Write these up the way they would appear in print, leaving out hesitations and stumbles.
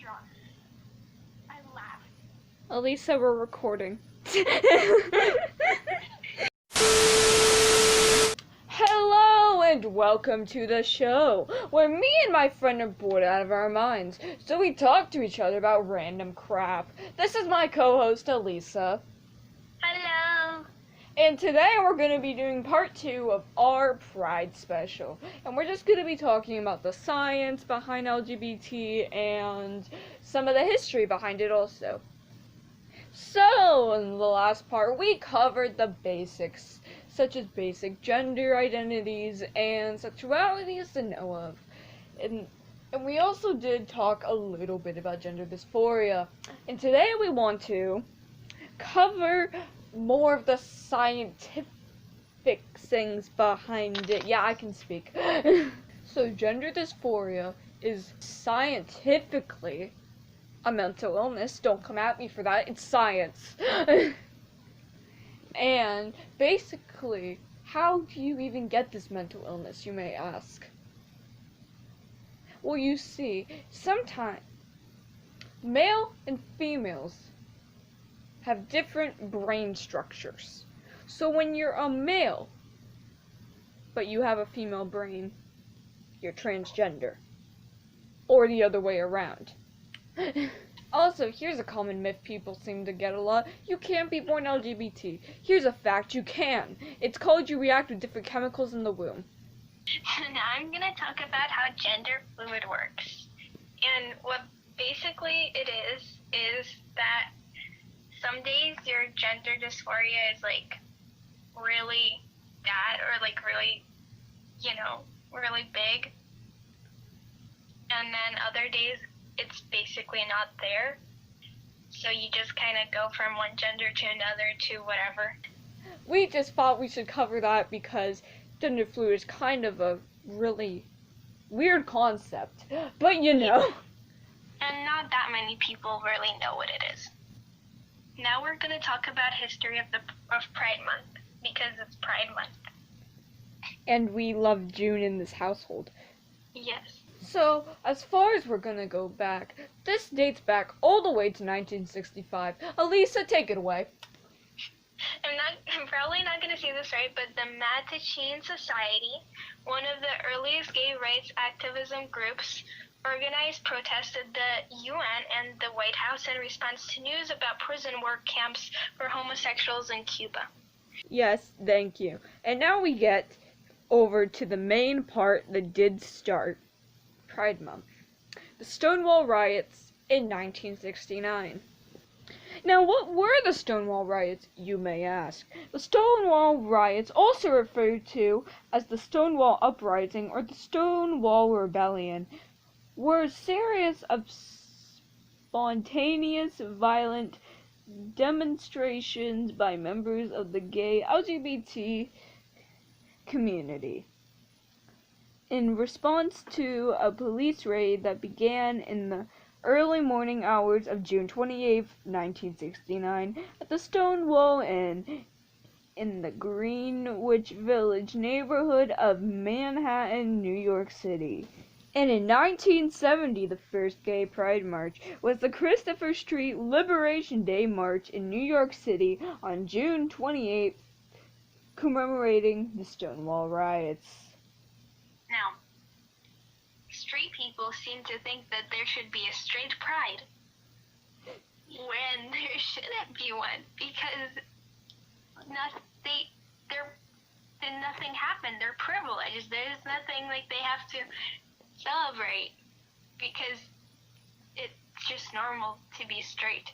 drunk. I laughed. Elisa, we're recording. Hello and welcome to the show, where me and my friend are bored out of our minds, so we talk to each other about random crap. This is my co-host, Elisa. Hello. And today we're going to be doing part 2 of our Pride special. And we're just going to be talking about the science behind LGBT and some of the history behind it also. So, in the last part, we covered the basics, such as basic gender identities and sexualities to know of. And we also did talk a little bit about gender dysphoria. And today we want to cover more of the scientific things behind it. Yeah, I can speak. So, gender dysphoria is scientifically a mental illness. Don't come at me for that. It's science. And basically, how do you even get this mental illness, you may ask? Well, you see, sometimes male and females have different brain structures. So when you're a male, but you have a female brain, you're transgender. Or the other way around. Also, here's a common myth people seem to get a lot. You can't be born LGBT. Here's a fact, you can. It's called you react with different chemicals in the womb. Now I'm going to talk about how gender fluid works. And what basically it is that some days your gender dysphoria is like really bad or like really, really big. And then other days it's basically not there. So you just kind of go from one gender to another to whatever. We just thought we should cover that because gender fluid is kind of a really weird concept. But you know. And not that many people really know what it is. Now we're going to talk about history of Pride Month because it's Pride Month. And we love June in this household. Yes. So, as far as we're gonna go back, this dates back all the way to 1965. Elisa, take it away. I'm probably not going to say this right, but the Mattachine Society, one of the earliest gay rights activism groups, organized protests at the UN and the White House in response to news about prison work camps for homosexuals in Cuba. Yes, thank you. And now we get over to the main part that did start Pride Month. The Stonewall Riots in 1969. Now, what were the Stonewall Riots, you may ask? The Stonewall Riots, also referred to as the Stonewall Uprising or the Stonewall Rebellion, were a series of spontaneous, violent demonstrations by members of the gay LGBT community in response to a police raid that began in the early morning hours of June 28, 1969, at the Stonewall Inn in the Greenwich Village neighborhood of Manhattan, New York City. And in 1970, the first gay pride march was the Christopher Street Liberation Day March in New York City on June 28th, commemorating the Stonewall Riots. Now, straight people seem to think that there should be a straight pride when there shouldn't be one because nothing happened. They're privileged. There's nothing like they have to celebrate because it's just normal to be straight.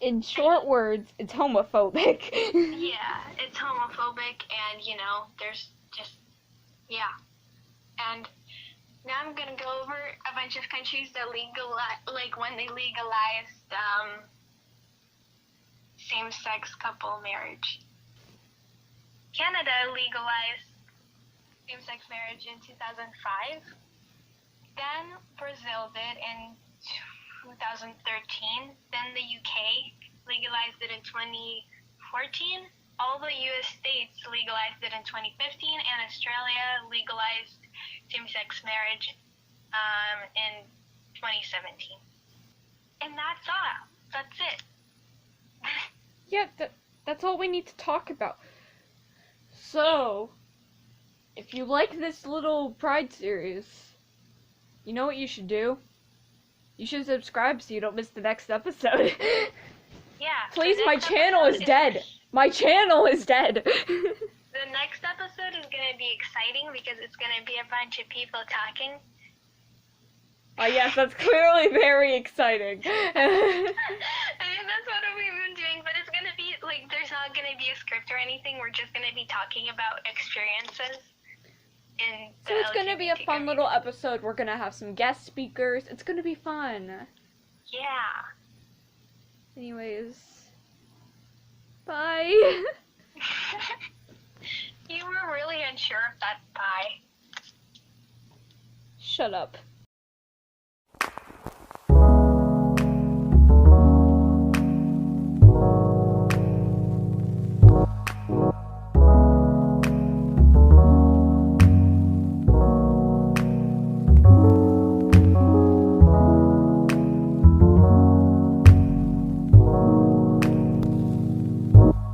In short words, it's homophobic. Yeah, it's homophobic and, there's just, yeah. And now I'm going to go over a bunch of countries that when they legalized same-sex couple marriage. Canada legalized same-sex marriage in 2005. Then Brazil did in 2013. Then the UK legalized it in 2014. All the U.S. states legalized it in 2015, and Australia legalized same-sex marriage in 2017. And that's all. That's it. Yeah, that's all we need to talk about. So, if you like this little Pride series, you know what you should do? You should subscribe so you don't miss the next episode. Yeah. Please, my channel is dead. My channel is dead. The next episode is going to be exciting because it's going to be a bunch of people talking. Oh yes, that's clearly very exciting. I mean, that's what we've been doing, but it's going to be, like, there's not going to be a script or anything. We're just going to be talking about experiences. So it's going to be a fun little episode. We're going to have some guest speakers. It's going to be fun. Yeah. Anyways, bye. You were really unsure of that bye. Shut up.